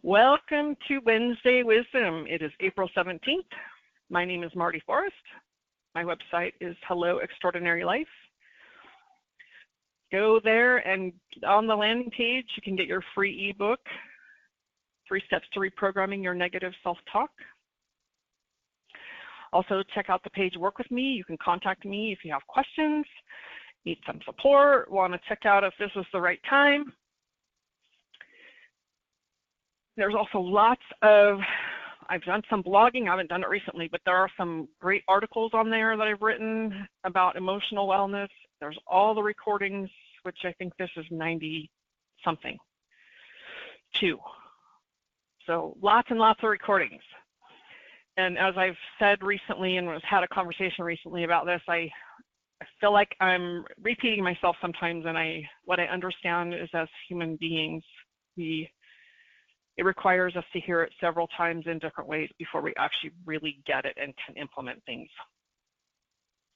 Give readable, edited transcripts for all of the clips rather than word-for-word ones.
Welcome to Wednesday Wisdom. It is April 17th. My name is Marty Forrest. My website is Hello Extraordinary Life. Go there and on the landing page, you can get your free ebook, 3 Steps to Reprogramming Your Negative Self-Talk. Also, check out the page Work With Me. You can contact me if you have questions, need some support, want to check out if this is the right time. There's also lots of, I've done some blogging, I haven't done it recently, but there are some great articles on there that I've written about emotional wellness. There's all the recordings, which I think this is 90-something, 2. So lots and lots of recordings. And as I've said recently and had a conversation recently about this, I feel like I'm repeating myself sometimes, and what I understand is as human beings, it requires us to hear it several times in different ways before we actually really get it and can implement things.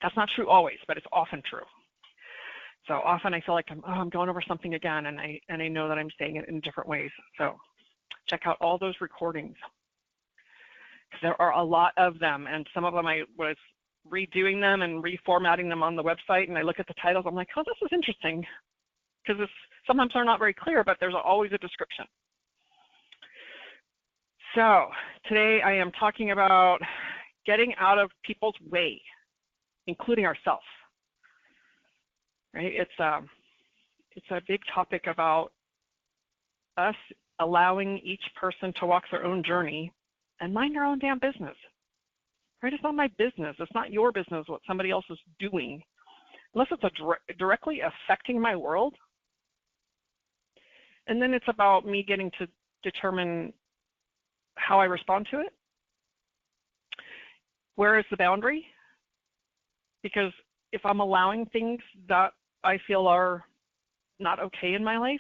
That's not true always, but it's often true. So often I feel like I'm going over something again, and I know that I'm saying it in different ways. So check out all those recordings. There are a lot of them, and some of them I was redoing them and reformatting them on the website, and I look at the titles, I'm like, oh, this is interesting, because sometimes they're not very clear, but there's always a description. So today I am talking about getting out of people's way, including ourselves. Right? It's a big topic about us allowing each person to walk their own journey and mind their own damn business. Right? It's not my business. It's not your business what somebody else is doing, unless it's directly affecting my world. And then it's about me getting to determine how I respond to it. Where is the boundary? Because if I'm allowing things that I feel are not okay in my life,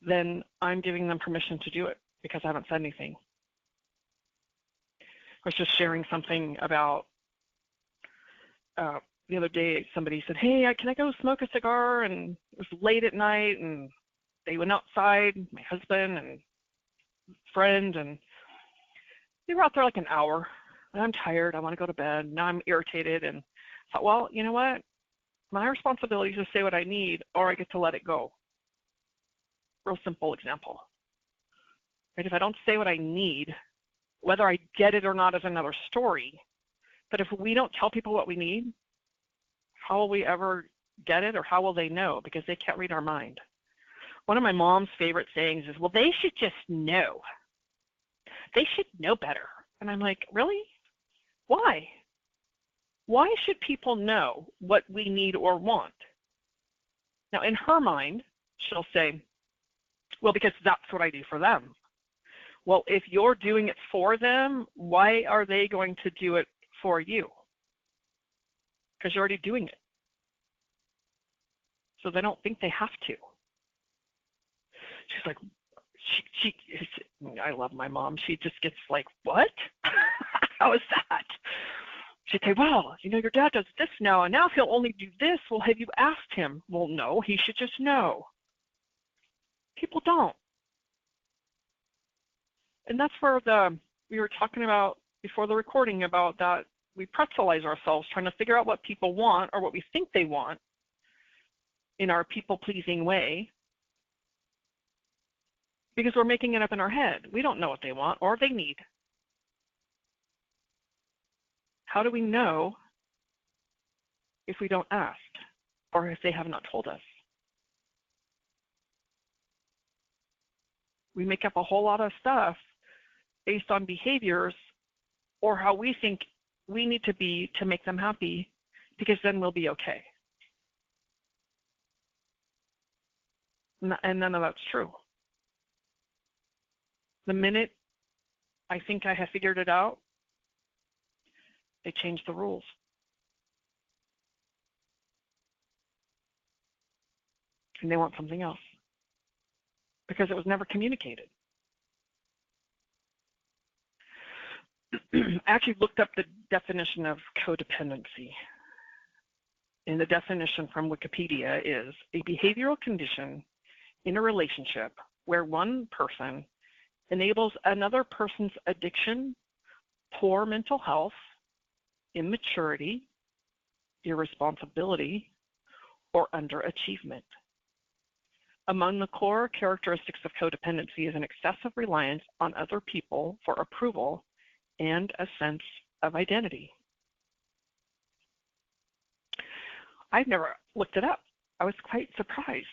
then I'm giving them permission to do it because I haven't said anything. I was just sharing something about the other day, somebody said, hey, can I go smoke a cigar? And it was late at night, and they went outside, my husband and friend, and they were out there like an hour. And I'm tired, I want to go to bed. Now I'm irritated, and thought, well, you know what? My responsibility is to say what I need, or I get to let it go. Real simple example. Right? If I don't say what I need, whether I get it or not is another story. But if we don't tell people what we need, how will we ever get it, or how will they know? Because they can't read our mind. One of my mom's favorite sayings is, well, they should just know. They should know better. And I'm like, really? Why? Why should people know what we need or want? Now, in her mind, she'll say, well, because that's what I do for them. Well, if you're doing it for them, why are they going to do it for you? Because you're already doing it. So they don't think they have to. She's like, I love my mom. She just gets like, what? How is that? She'd say, well, you know, your dad does this now, and now he'll only do this. Well, have you asked him? Well, no, he should just know. People don't. And that's where we were talking about before the recording about that we pretzelize ourselves trying to figure out what people want or what we think they want in our people-pleasing way, because we're making it up in our head. We don't know what they want or they need. How do we know if we don't ask or if they have not told us? We make up a whole lot of stuff based on behaviors or how we think we need to be to make them happy, because then we'll be okay. And none of that's true. The minute I think I have figured it out, they change the rules. And they want something else because it was never communicated. I actually looked up the definition of codependency. And the definition from Wikipedia is a behavioral condition in a relationship where one person enables another person's addiction, poor mental health, immaturity, irresponsibility, or underachievement. Among the core characteristics of codependency is an excessive reliance on other people for approval and a sense of identity. I've never looked it up. I was quite surprised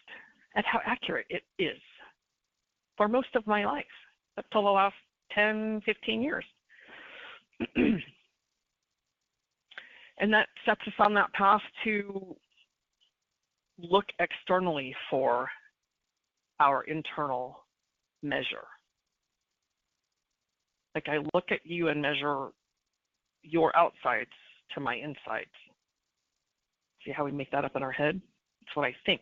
at how accurate it is for most of my life, up till the last 10, 15 years. And that sets us on that path to look externally for our internal measure. Like I look at you and measure your outsides to my insides. See how we make that up in our head? It's what I think.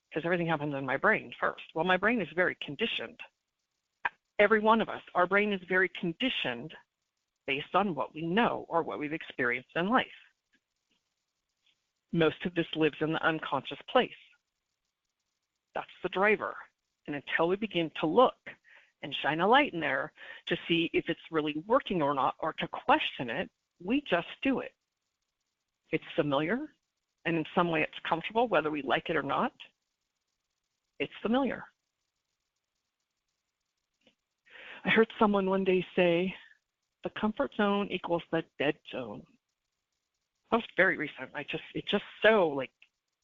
Because everything happens in my brain first. Well, my brain is very conditioned. Every one of us, our brain is very conditioned based on what we know or what we've experienced in life. Most of this lives in the unconscious place. That's the driver. And until we begin to look and shine a light in there to see if it's really working or not, or to question it, we just do it. It's familiar, and in some way it's comfortable, whether we like it or not. It's familiar. I heard someone one day say, the comfort zone equals the dead zone. That was very recent. It just so like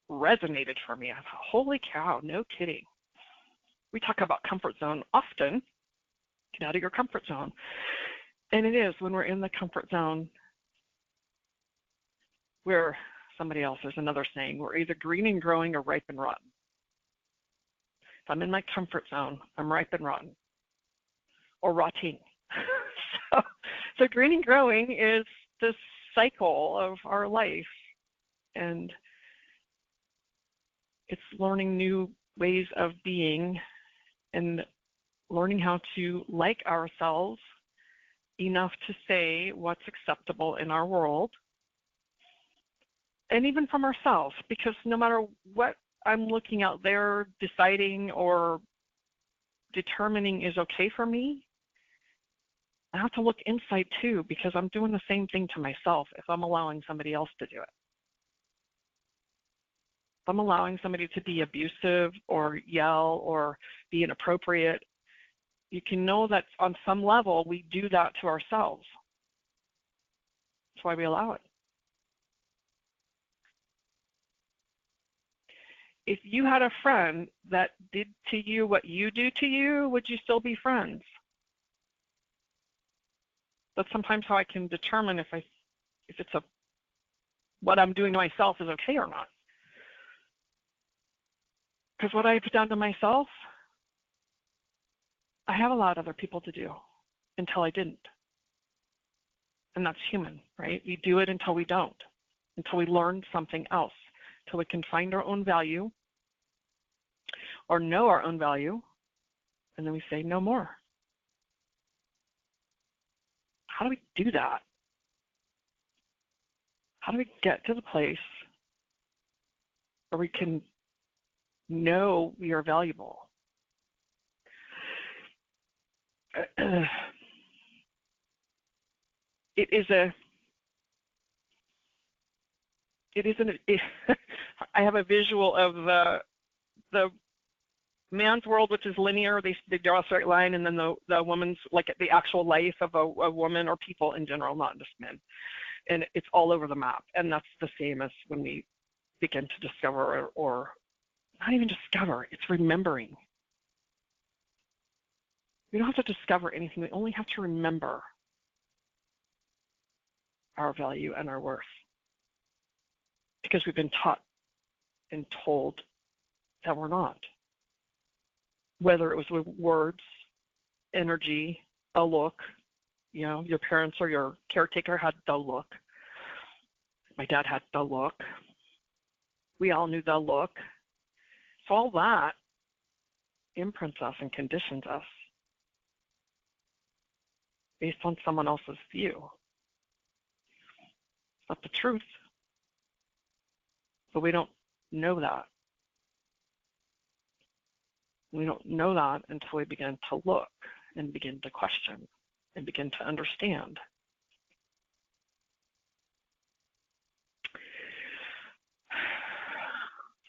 resonated for me. I thought, holy cow, no kidding. We talk about comfort zone often. Get out of your comfort zone. And it is when we're in the comfort zone where somebody else, there's another saying, we're either green and growing or ripe and rotten. If I'm in my comfort zone, I'm ripe and rotten or rotting. So green and growing is this cycle of our life, and it's learning new ways of being and learning how to like ourselves enough to say what's acceptable in our world, and even from ourselves, because no matter what I'm looking out there deciding or determining is okay for me, I have to look inside too, because I'm doing the same thing to myself if I'm allowing somebody else to do it. If I'm allowing somebody to be abusive or yell or be inappropriate, you can know that on some level we do that to ourselves. That's why we allow it. If you had a friend that did to you what you do to you, would you still be friends? That's sometimes how I can determine if what I'm doing to myself is okay or not. Because what I've done to myself, I have allowed other people to do until I didn't. And that's human, right? We do it until we don't, until we learn something else, until we can find our own value or know our own value, and then we say no more. How do we do that? How do we get to the place where we can know we are valuable? I have a visual of the man's world, which is linear. They draw a straight line, and then the woman's, like the actual life of a woman or people in general, not just men. And it's all over the map. And that's the same as when we begin to discover, or not even discover, it's remembering. We don't have to discover anything. We only have to remember our value and our worth, because we've been taught and told that we're not. Whether it was with words, energy, a look, your parents or your caretaker had the look. My dad had the look. We all knew the look. So all that imprints us and conditions us based on someone else's view. It's not the truth, but we don't know that. We don't know that until we begin to look and begin to question and begin to understand.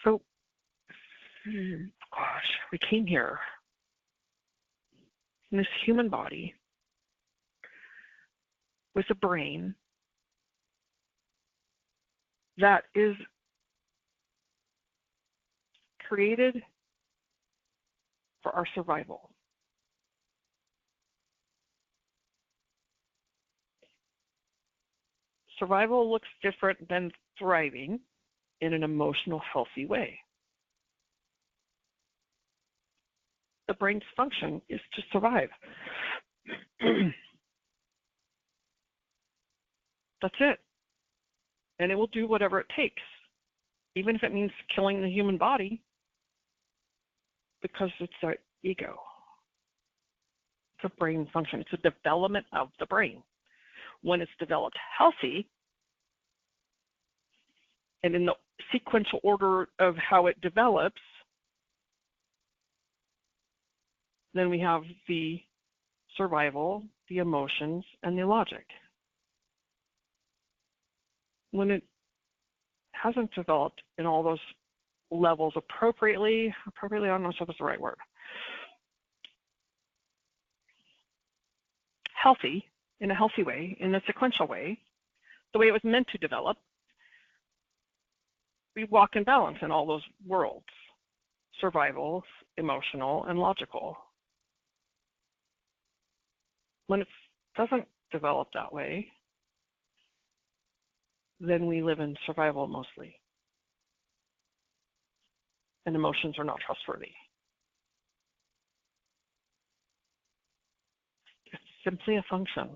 So, we came here in this human body with a brain that is created for our survival. Survival looks different than thriving in an emotional, healthy way. The brain's function is to survive. That's it. And it will do whatever it takes, even if it means killing the human body, because it's our ego. It's a brain function. It's a development of the brain. When it's developed healthy, and in the sequential order of how it develops, then we have the survival, the emotions, and the logic. When it hasn't developed in all those levels appropriately, I don't know if that's the right word, healthy, in a healthy way, in a sequential way, the way it was meant to develop, we walk in balance in all those worlds, survival, emotional, and logical. When it doesn't develop that way, then we live in survival mostly. And emotions are not trustworthy. It's simply a function.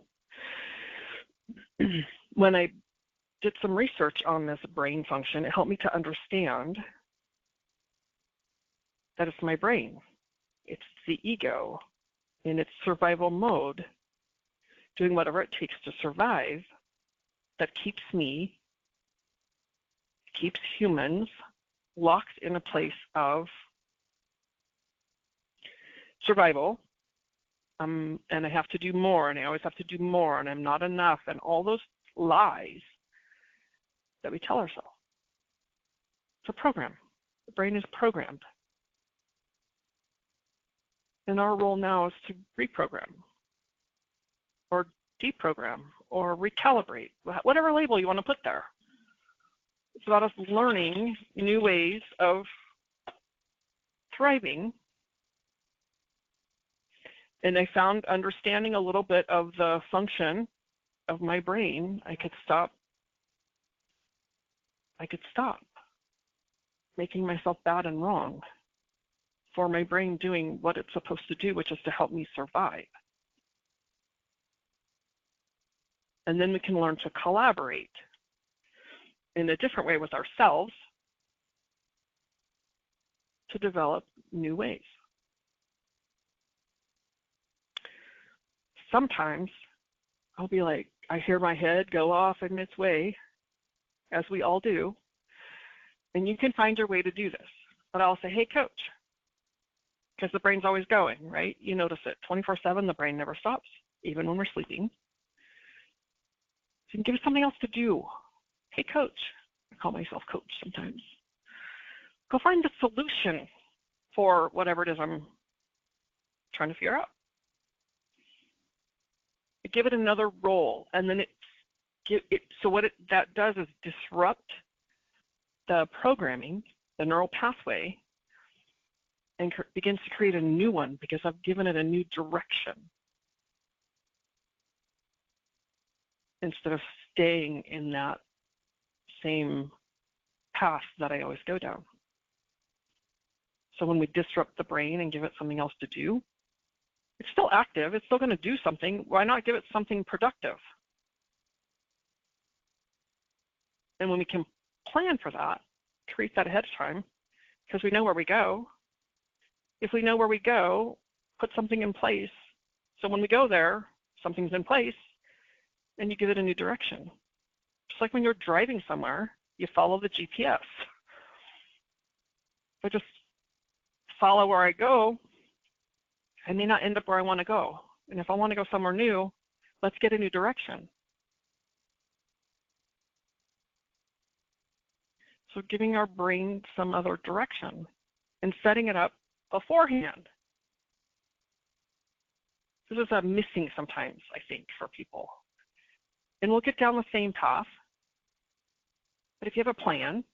When I did some research on this brain function, it helped me to understand that it's my brain. It's the ego in its survival mode, doing whatever it takes to survive, that keeps humans locked in a place of survival, and I have to do more, and I always have to do more, and I'm not enough, and all those lies that we tell ourselves. It's a program. The brain is programmed. And our role now is to reprogram or deprogram or recalibrate, whatever label you want to put there. It's about us learning new ways of thriving. And I found understanding a little bit of the function of my brain, I could stop making myself bad and wrong for my brain doing what it's supposed to do, which is to help me survive. And then we can learn to collaborate in a different way with ourselves to develop new ways. Sometimes I'll be like, I hear my head go off in its way, as we all do, and you can find your way to do this. But I'll say, hey, coach, because the brain's always going, right? You notice it 24/7, the brain never stops, even when we're sleeping. So you can give it something else to do. Hey, coach, I call myself coach sometimes. Go find the solution for whatever it is I'm trying to figure out. Give it another role, and then so what that does is disrupt the programming, the neural pathway, and begins to create a new one because I've given it a new direction instead of staying in that same path that I always go down. So when we disrupt the brain and give it something else to do, it's still active, it's still going to do something. Why not give it something productive? And when we can plan for that, create that ahead of time, because we know where we go. If we know where we go, put something in place. So when we go there, something's in place, and you give it a new direction. Just like when you're driving somewhere, you follow the GPS. So just follow where I go, I may not end up where I want to go. And if I want to go somewhere new, let's get a new direction. So giving our brain some other direction and setting it up beforehand. This is a missing sometimes, I think, for people. And we'll get down the same path. But if you have a plan,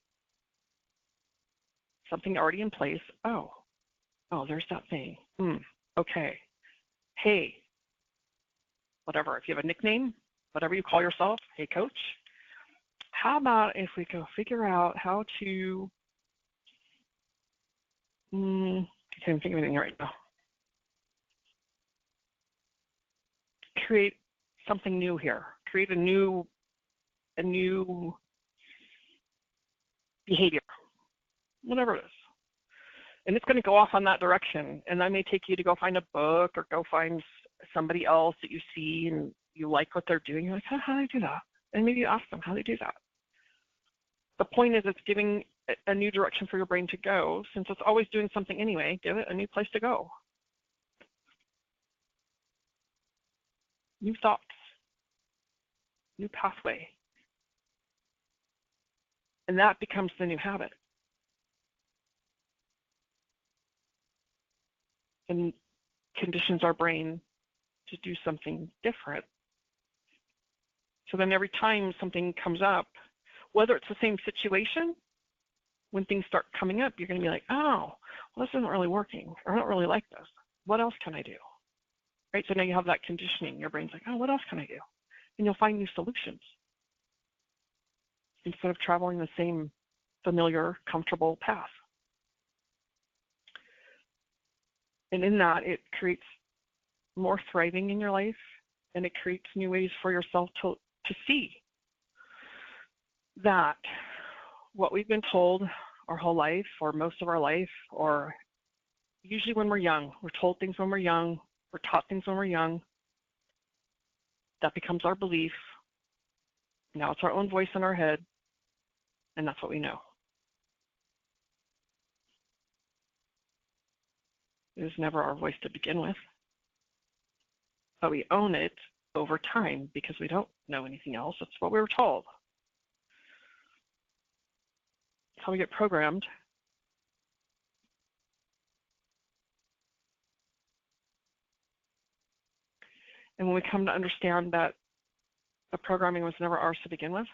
something already in place, oh, there's that thing. Okay. Hey, whatever. If you have a nickname, whatever you call yourself, hey, coach, how about if we go figure out how to, I can't think of anything right now. Create something new here. Create a new behavior, whatever it is. And it's going to go off on that direction. And that may take you to go find a book or go find somebody else that you see and you like what they're doing. You're like, how do they do that? And maybe you ask them, how do they do that? The point is it's giving a new direction for your brain to go. Since it's always doing something anyway, give it a new place to go. New thoughts, new pathway. And that becomes the new habit. And conditions our brain to do something different. So then every time something comes up, whether it's the same situation, when things start coming up, you're going to be like, oh, well, this isn't really working, or I don't really like this. What else can I do? Right? So now you have that conditioning. Your brain's like, oh, what else can I do? And you'll find new solutions instead of traveling the same familiar, comfortable path. And in that, it creates more thriving in your life, and it creates new ways for yourself to see that what we've been told our whole life, or most of our life, or usually when we're young, we're told things when we're young, we're taught things when we're young, that becomes our belief. Now it's our own voice in our head, and that's what we know. It was never our voice to begin with, but we own it over time because we don't know anything else. That's what we were told. That's how we get programmed. And when we come to understand that the programming was never ours to begin with,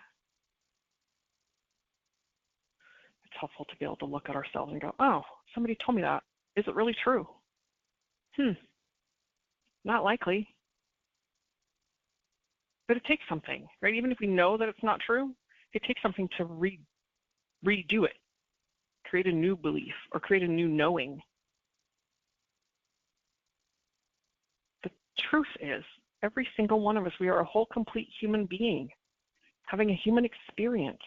it's helpful to be able to look at ourselves and go, oh, somebody told me that. Is it really true? Not likely. But it takes something, right? Even if we know that it's not true, it takes something to redo it, create a new belief or create a new knowing. The truth is, every single one of us, we are a whole, complete human being having a human experience,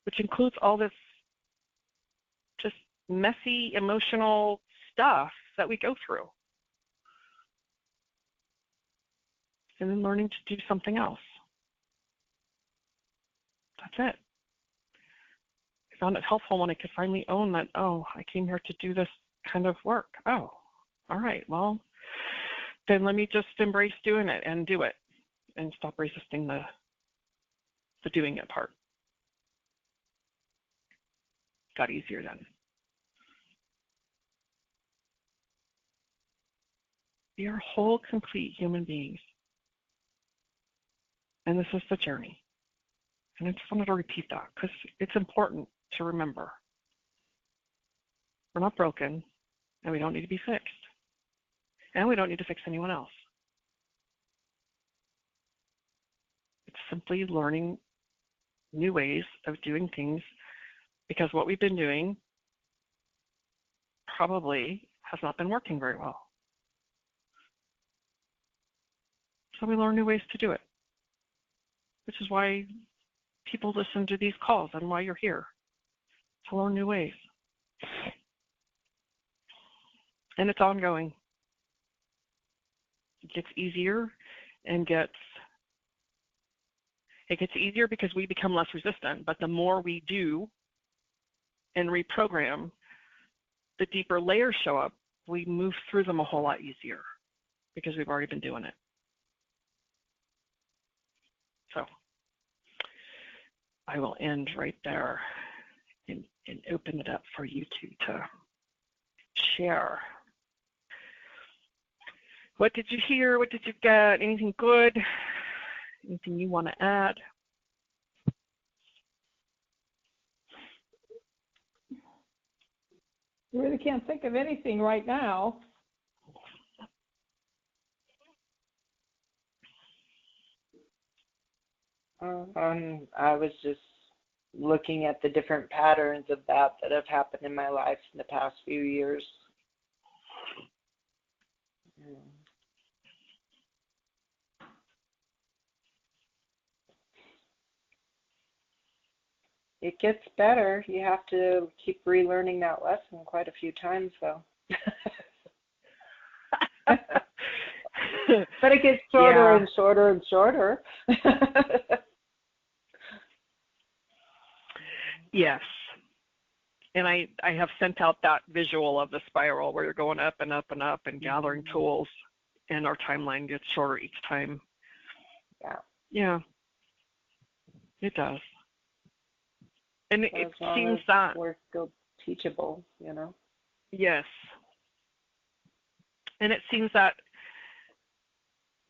which includes all this just messy, emotional stuff that we go through. And then learning to do something else. That's it. I found it helpful when I could finally own that, oh, I came here to do this kind of work. Oh, all right, well, then let me just embrace doing it and do it and stop resisting the doing it part. Got easier then. We are whole, complete human beings. And this is the journey. And I just wanted to repeat that because it's important to remember. We're not broken, and we don't need to be fixed. And we don't need to fix anyone else. It's simply learning new ways of doing things because what we've been doing probably has not been working very well. So we learn new ways to do it, which is why people listen to these calls and why you're here, to learn new ways. And it's ongoing. It gets easier and it gets easier because we become less resistant, but the more we do and reprogram, the deeper layers show up, we move through them a whole lot easier because we've already been doing it. So I will end right there and open it up for you two to share. What did you hear? What did you get? Anything good? Anything you want to add? I really can't think of anything right now. I was just looking at the different patterns of that have happened in my life in the past few years. It gets better. You have to keep relearning that lesson quite a few times, though. But it gets shorter and shorter and shorter. Yes. And I have sent out that visual of the spiral where you're going up and up and up and gathering tools, and our timeline gets shorter each time. Yeah. Yeah. It does. And it seems that we're still teachable, you know. Yes. And it seems that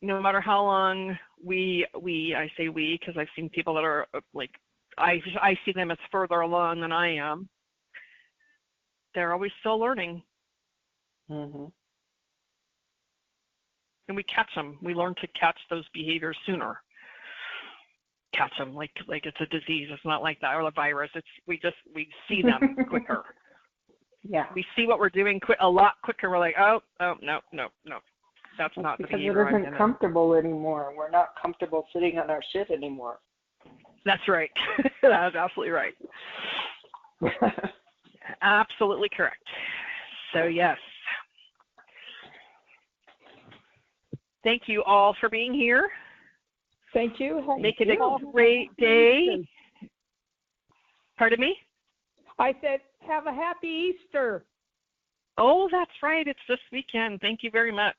no matter how long I say we because I've seen people that are like, I see them as further along than I am. They're always still learning. Mm-hmm. And we catch them. We learn to catch those behaviors sooner. Catch them like it's a disease. It's not like that, or a virus. We see them quicker. Yeah. We see what we're doing a lot quicker. We're like, oh no. That's not the behavior. Because it isn't comfortable anymore. We're not comfortable sitting on our shit anymore. That's right. That's absolutely right. Absolutely correct. So yes. Thank you all for being here. Thank you. Make it a great day. Pardon me? I said, have a happy Easter. Oh, that's right. It's this weekend. Thank you very much.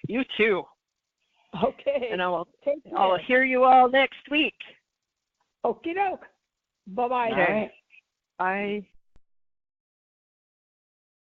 You too. Okay. And I'll hear you all next week. Okie doke. Bye-bye. Okay. Bye.